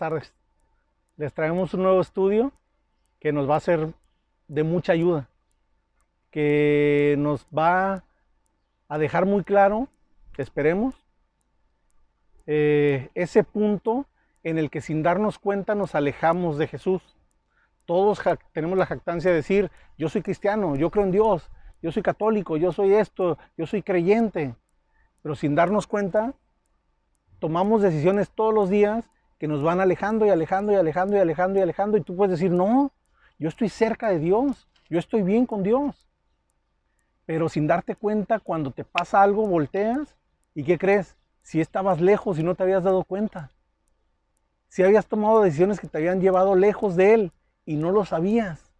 tardes. Les traemos un nuevo estudio que nos va a ser de mucha ayuda, que nos va a dejar muy claro, esperemos, ese punto en el que sin darnos cuenta nos alejamos de Jesús. Todos tenemos la jactancia de decir, yo soy cristiano, yo creo en Dios, yo soy católico, yo soy esto, yo soy creyente, pero sin darnos cuenta, tomamos decisiones todos los días que nos van alejando y alejando y alejando y alejando y alejando, y tú puedes decir, no, yo estoy cerca de Dios, yo estoy bien con Dios. Pero sin darte cuenta, cuando te pasa algo, volteas y ¿qué crees? Si estabas lejos y no te habías dado cuenta. Si habías tomado decisiones que te habían llevado lejos de Él y no lo sabías.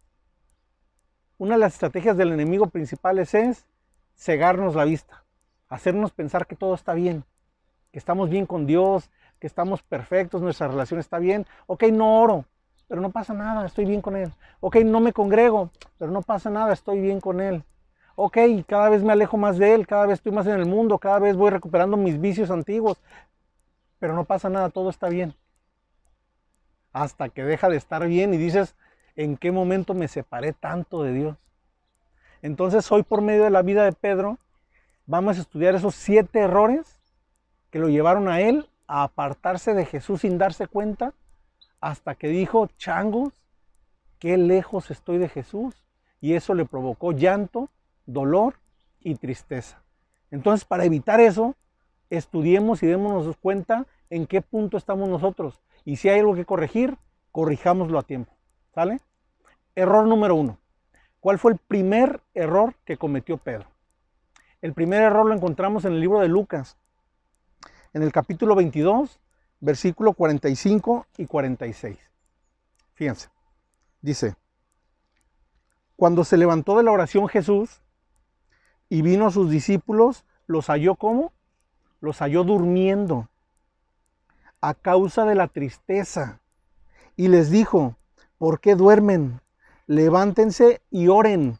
Una de las estrategias del enemigo principales es cegarnos la vista, hacernos pensar que todo está bien, que estamos bien con Dios, que estamos perfectos, nuestra relación está bien. Ok, no oro, pero no pasa nada, estoy bien con Él. Ok, no me congrego, pero no pasa nada, estoy bien con Él. Ok, cada vez me alejo más de Él, cada vez estoy más en el mundo, cada vez voy recuperando mis vicios antiguos, pero no pasa nada, todo está bien. Hasta que deja de estar bien y dices, ¿en qué momento me separé tanto de Dios? Entonces hoy, por medio de la vida de Pedro, vamos a estudiar esos 7 errores que lo llevaron a él a apartarse de Jesús sin darse cuenta, hasta que dijo, changos, qué lejos estoy de Jesús, y eso le provocó llanto, dolor y tristeza. Entonces, para evitar eso, estudiemos y démonos cuenta en qué punto estamos nosotros, y si hay algo que corregir, corrijámoslo a tiempo, ¿sale? Error número 1. ¿Cuál fue el primer error que cometió Pedro? El primer error lo encontramos en el libro de Lucas, en el capítulo 22, versículo 45 y 46. Fíjense, dice, cuando se levantó de la oración Jesús y vino a sus discípulos, los halló ¿cómo? Los halló durmiendo a causa de la tristeza. Y les dijo, ¿por qué duermen? Levántense y oren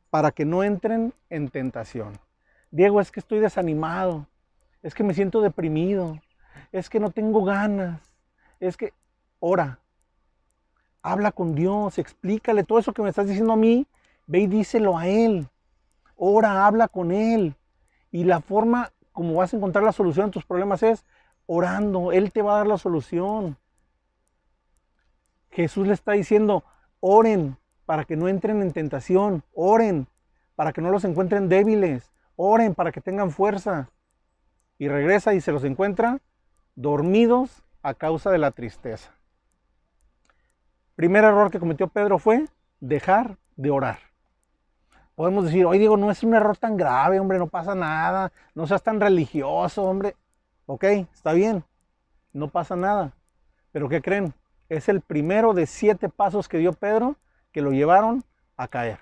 para que no entren en tentación. Diego, es que estoy desanimado, es que me siento deprimido, es que no tengo ganas, es que ora, habla con Dios, explícale todo eso que me estás diciendo a mí, ve y díselo a Él, ora, habla con Él. Y la forma como vas a encontrar la solución a tus problemas es orando, Él te va a dar la solución. Jesús le está diciendo, oren para que no entren en tentación, oren para que no los encuentren débiles, oren para que tengan fuerza. Y regresa y se los encuentra dormidos a causa de la tristeza. Primer error que cometió Pedro fue dejar de orar. Podemos decir, oye Diego, no es un error tan grave, hombre, no pasa nada, no seas tan religioso, hombre. Ok, está bien, no pasa nada. Pero ¿qué creen? Es el primero de 7 pasos que dio Pedro que lo llevaron a caer.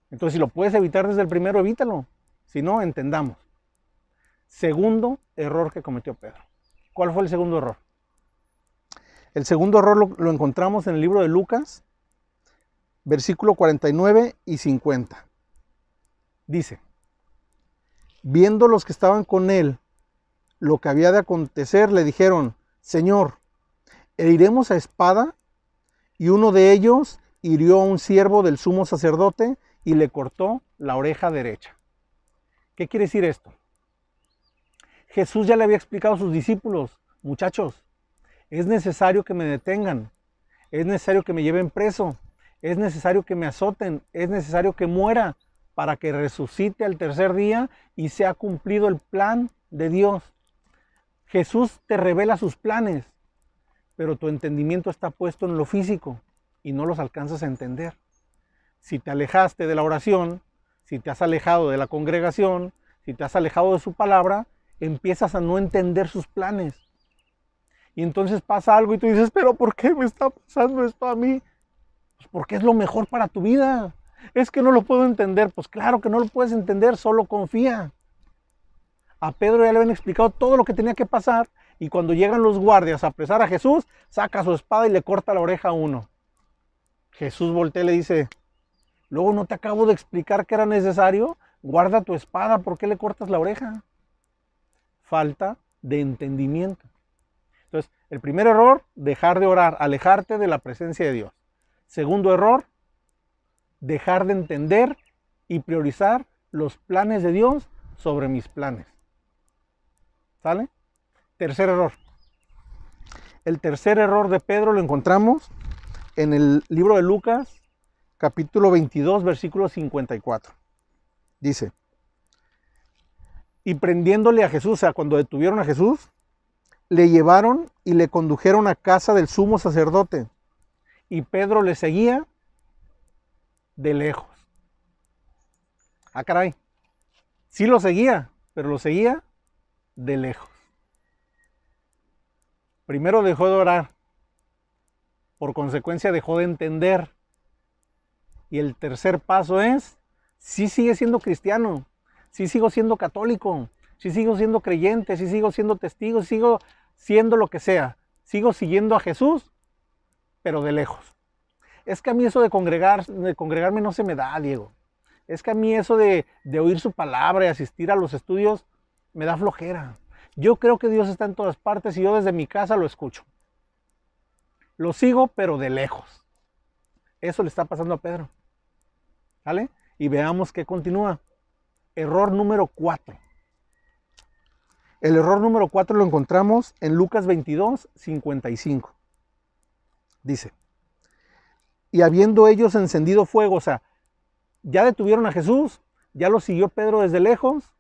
Entonces, si lo puedes evitar desde el primero, evítalo. Si no, entendamos. Segundo error que cometió Pedro. ¿Cuál fue el segundo error? El segundo error lo encontramos en el libro de Lucas, versículo 49 y 50. Dice, viendo los que estaban con él lo que había de acontecer, le dijeron, Señor, ¿heriremos a espada? Y uno de ellos hirió a un siervo del sumo sacerdote y le cortó la oreja derecha. ¿Qué quiere decir esto? Jesús ya le había explicado a sus discípulos, muchachos, es necesario que me detengan, es necesario que me lleven preso, es necesario que me azoten, es necesario que muera para que resucite al tercer día y sea cumplido el plan de Dios. Jesús te revela sus planes, pero tu entendimiento está puesto en lo físico y no los alcanzas a entender. Si te alejaste de la oración, si te has alejado de la congregación, si te has alejado de su palabra, empiezas a no entender sus planes. Y entonces pasa algo y tú dices, pero ¿por qué me está pasando esto a mí? Pues porque es lo mejor para tu vida. Es que no lo puedo entender. Pues claro que no lo puedes entender, solo confía. A Pedro ya le habían explicado todo lo que tenía que pasar y cuando llegan los guardias a apresar a Jesús, saca su espada y le corta la oreja a uno. Jesús voltea y le dice, luego no te acabo de explicar que era necesario, guarda tu espada, ¿por qué le cortas la oreja? Falta de entendimiento. Entonces, el primer error, dejar de orar, alejarte de la presencia de Dios. Segundo error, dejar de entender y priorizar los planes de Dios sobre mis planes. ¿Sale? Tercer error. El tercer error de Pedro lo encontramos en el libro de Lucas, capítulo 22, versículo 54. Dice, y prendiéndole a Jesús, o sea, cuando detuvieron a Jesús, le llevaron y le condujeron a casa del sumo sacerdote. Y Pedro le seguía de lejos. Ah, caray. Sí lo seguía, pero lo seguía de lejos. Primero dejó de orar. Por consecuencia dejó de entender. Y el tercer paso es, sí sigue siendo cristiano, sí sigo siendo católico, sí sigo siendo creyente, sí sigo siendo testigo, sigo siendo lo que sea. Sigo siguiendo a Jesús, pero de lejos. Es que a mí eso de congregarme no se me da, Diego. Es que a mí eso de oír su palabra y asistir a los estudios me da flojera. Yo creo que Dios está en todas partes y yo desde mi casa lo escucho. Lo sigo, pero de lejos. Eso le está pasando a Pedro. ¿Vale? Y veamos qué continúa. Error número 4. El error número 4 lo encontramos en Lucas 22, 55. Dice, y habiendo ellos encendido fuego, o sea, ya detuvieron a Jesús, ya lo siguió Pedro desde lejos,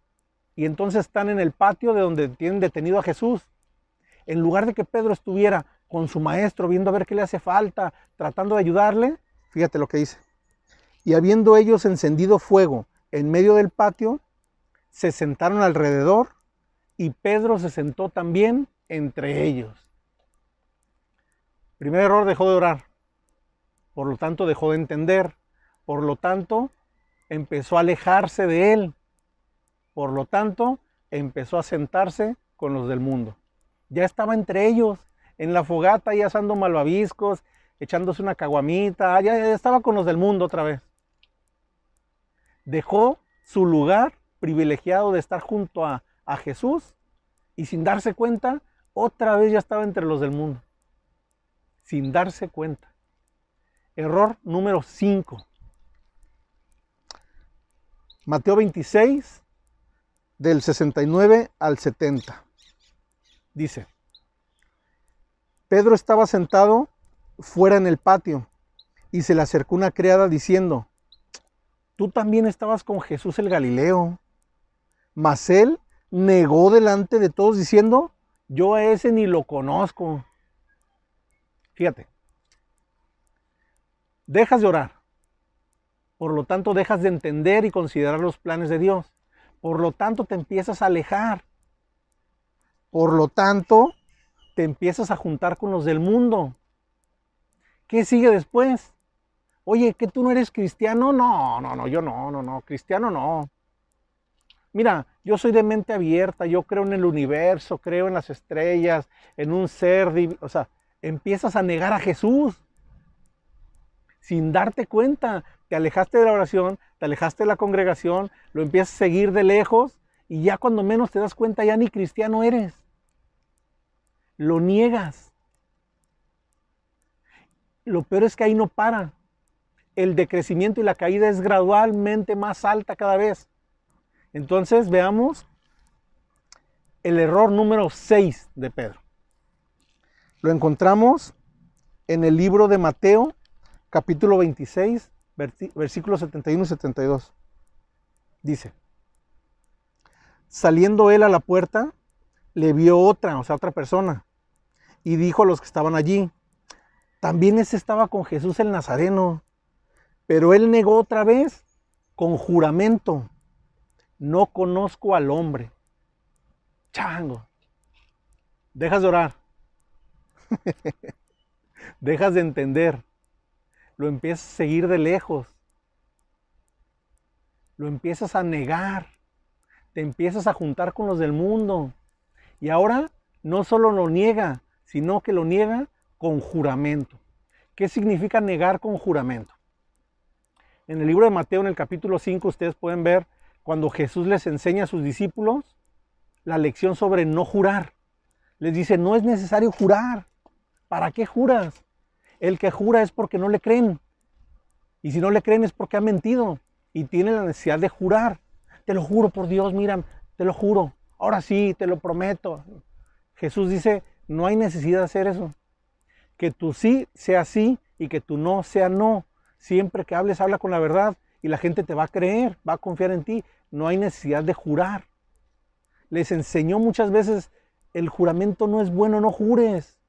y entonces están en el patio de donde tienen detenido a Jesús. En lugar de que Pedro estuviera con su maestro, viendo a ver qué le hace falta, tratando de ayudarle, fíjate lo que dice. Y habiendo ellos encendido fuego en medio del patio, se sentaron alrededor, y Pedro se sentó también entre ellos. Primer error, dejó de orar. Por lo tanto, dejó de entender. Por lo tanto, empezó a alejarse de él. Por lo tanto, empezó a sentarse con los del mundo. Ya estaba entre ellos, en la fogata, ya asando malvaviscos, echándose una caguamita, ya estaba con los del mundo otra vez. Dejó su lugar privilegiado de estar junto a Jesús y sin darse cuenta, otra vez ya estaba entre los del mundo. Sin darse cuenta. Error número 5. Mateo 26, del 69 al 70. Dice, Pedro estaba sentado fuera en el patio y se le acercó una criada diciendo, tú también estabas con Jesús el Galileo. Mas él negó delante de todos diciendo, yo a ese ni lo conozco. Fíjate, dejas de orar, por lo tanto dejas de entender y considerar los planes de Dios, por lo tanto te empiezas a alejar, por lo tanto te empiezas a juntar con los del mundo. ¿Qué sigue después? Oye, ¿que tú no eres cristiano? No, yo no, cristiano no. Mira, yo soy de mente abierta, yo creo en el universo, creo en las estrellas, en un ser divino. O sea, empiezas a negar a Jesús. Sin darte cuenta, te alejaste de la oración, te alejaste de la congregación, lo empiezas a seguir de lejos y ya cuando menos te das cuenta ya ni cristiano eres. Lo niegas. Lo peor es que ahí no para. El decrecimiento y la caída es gradualmente más alta cada vez. Entonces veamos el error número 6 de Pedro. Lo encontramos en el libro de Mateo, capítulo 26, versículos 71 y 72. Dice, saliendo él a la puerta, le vio otra persona, y dijo a los que estaban allí, también ese estaba con Jesús el Nazareno. Pero él negó otra vez con juramento, no conozco al hombre. Chango. Dejas de orar. Dejas de entender. Lo empiezas a seguir de lejos. Lo empiezas a negar. Te empiezas a juntar con los del mundo. Y ahora no solo lo niega, sino que lo niega con juramento. ¿Qué significa negar con juramento? En el libro de Mateo, en el capítulo 5, ustedes pueden ver cuando Jesús les enseña a sus discípulos la lección sobre no jurar. Les dice, no es necesario jurar. ¿Para qué juras? El que jura es porque no le creen. Y si no le creen es porque ha mentido y tiene la necesidad de jurar. Te lo juro por Dios, mira, te lo juro. Ahora sí, te lo prometo. Jesús dice, no hay necesidad de hacer eso. Que tu sí sea sí y que tu no sea no. Siempre que hables, habla con la verdad y la gente te va a creer, va a confiar en ti. No hay necesidad de jurar. Les enseñó muchas veces, el juramento no es bueno, no jures.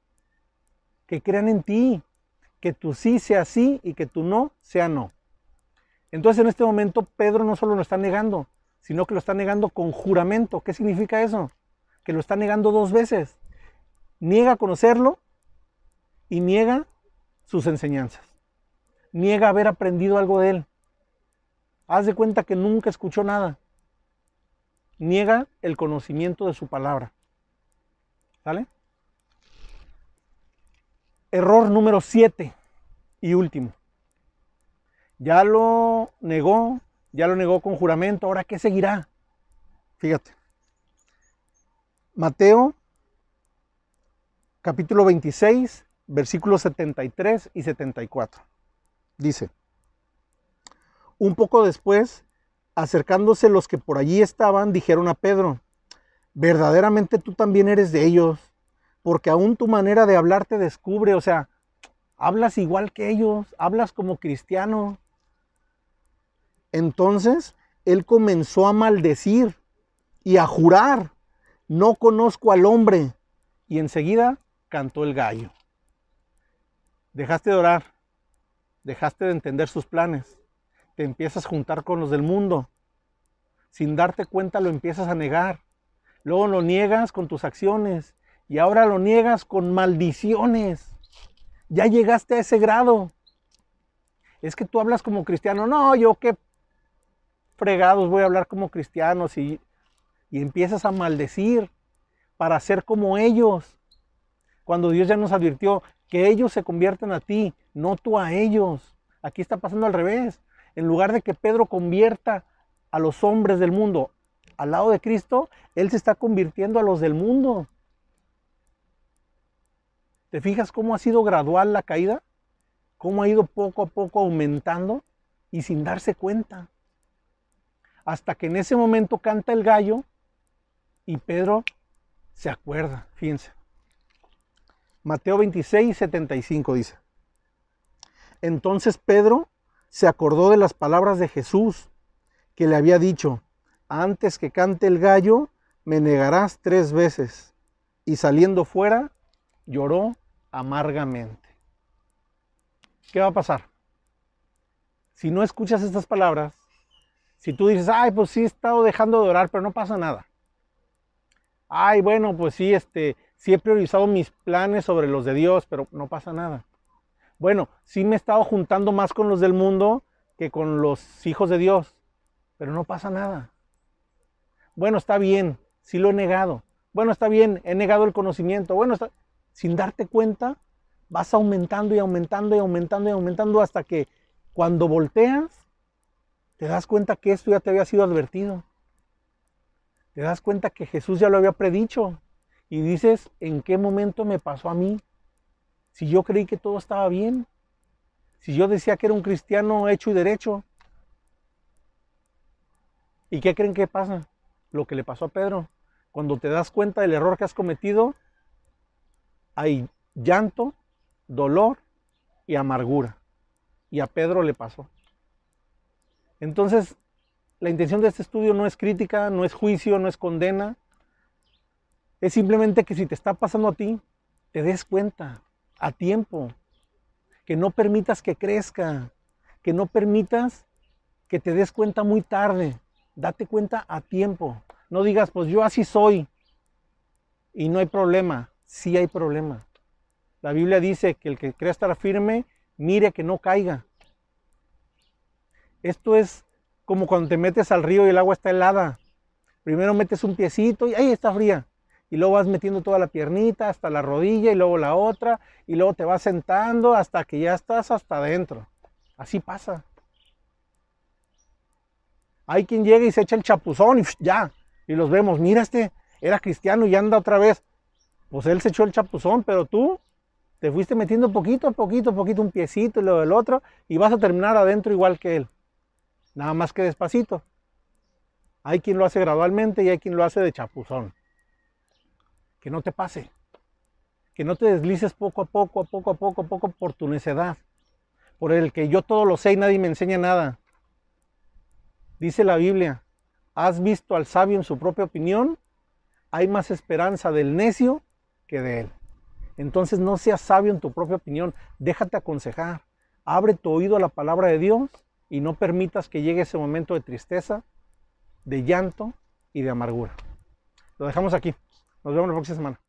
Que crean en ti, que tu sí sea sí y que tu no sea no. Entonces en este momento Pedro no solo lo está negando, sino que lo está negando con juramento. ¿Qué significa eso? Que lo está negando dos veces. Niega conocerlo y niega sus enseñanzas. Niega haber aprendido algo de él. Haz de cuenta que nunca escuchó nada. Niega el conocimiento de su palabra. ¿Sale? Error número 7 y último. Ya lo negó con juramento. ¿Ahora qué seguirá? Fíjate. Mateo, capítulo 26, versículos 73 y 74. Dice, un poco después, acercándose los que por allí estaban, dijeron a Pedro, verdaderamente tú también eres de ellos, porque aún tu manera de hablar te descubre, o sea, hablas igual que ellos, hablas como cristiano. Entonces, él comenzó a maldecir y a jurar, no conozco al hombre, y enseguida cantó el gallo. Dejaste de orar, dejaste de entender sus planes, te empiezas a juntar con los del mundo, sin darte cuenta lo empiezas a negar, luego lo niegas con tus acciones y ahora lo niegas con maldiciones. Ya llegaste a ese grado. Es que tú hablas como cristiano. No, yo qué fregados voy a hablar como cristianos y empiezas a maldecir para ser como ellos. Cuando Dios ya nos advirtió que ellos se conviertan a ti, no tú a ellos. Aquí está pasando al revés. En lugar de que Pedro convierta a los hombres del mundo al lado de Cristo, él se está convirtiendo a los del mundo. ¿Te fijas cómo ha sido gradual la caída? ¿Cómo ha ido poco a poco aumentando y sin darse cuenta? Hasta que en ese momento canta el gallo y Pedro se acuerda. Fíjense. Mateo 26, 75 dice. Entonces Pedro se acordó de las palabras de Jesús que le había dicho, antes que cante el gallo, me negarás 3 veces. Y saliendo fuera, lloró amargamente. ¿Qué va a pasar? Si no escuchas estas palabras, si tú dices, ay, pues sí he estado dejando de orar, pero no pasa nada. Ay, bueno, pues sí, sí he priorizado mis planes sobre los de Dios, pero no pasa nada. Bueno, sí me he estado juntando más con los del mundo que con los hijos de Dios, pero no pasa nada. Bueno, está bien, sí lo he negado. Bueno, está bien, he negado el conocimiento. Bueno, sin darte cuenta, vas aumentando y aumentando y aumentando y aumentando hasta que cuando volteas, te das cuenta que esto ya te había sido advertido. Te das cuenta que Jesús ya lo había predicho. Y dices, ¿en qué momento me pasó a mí? Si yo creí que todo estaba bien. Si yo decía que era un cristiano hecho y derecho. ¿Y qué creen que pasa? Lo que le pasó a Pedro. Cuando te das cuenta del error que has cometido, hay llanto, dolor y amargura. Y a Pedro le pasó. Entonces, la intención de este estudio no es crítica, no es juicio, no es condena. Es simplemente que si te está pasando a ti, te des cuenta a tiempo. Que no permitas que crezca. Que no permitas que te des cuenta muy tarde. Date cuenta a tiempo. No digas, pues yo así soy y no hay problema. Sí hay problema. La Biblia dice que el que crea estar firme, mire que no caiga. Esto es como cuando te metes al río y el agua está helada. Primero metes un piecito y ahí está fría. Y luego vas metiendo toda la piernita hasta la rodilla y luego la otra. Y luego te vas sentando hasta que ya estás hasta adentro. Así pasa. Hay quien llega y se echa el chapuzón y ya. Y los vemos, mira era cristiano y anda otra vez. Pues él se echó el chapuzón, pero tú te fuiste metiendo poquito a poquito, un piecito y luego el otro, y vas a terminar adentro igual que él. Nada más que despacito. Hay quien lo hace gradualmente y hay quien lo hace de chapuzón. Que no te pase. Que no te deslices poco a poco por tu necedad. Por el que yo todo lo sé y nadie me enseña nada. Dice la Biblia, ¿has visto al sabio en su propia opinión? Hay más esperanza del necio que de él. Entonces no seas sabio en tu propia opinión, déjate aconsejar. Abre tu oído a la palabra de Dios y no permitas que llegue ese momento de tristeza, de llanto y de amargura. Lo dejamos aquí. Nos vemos la próxima semana.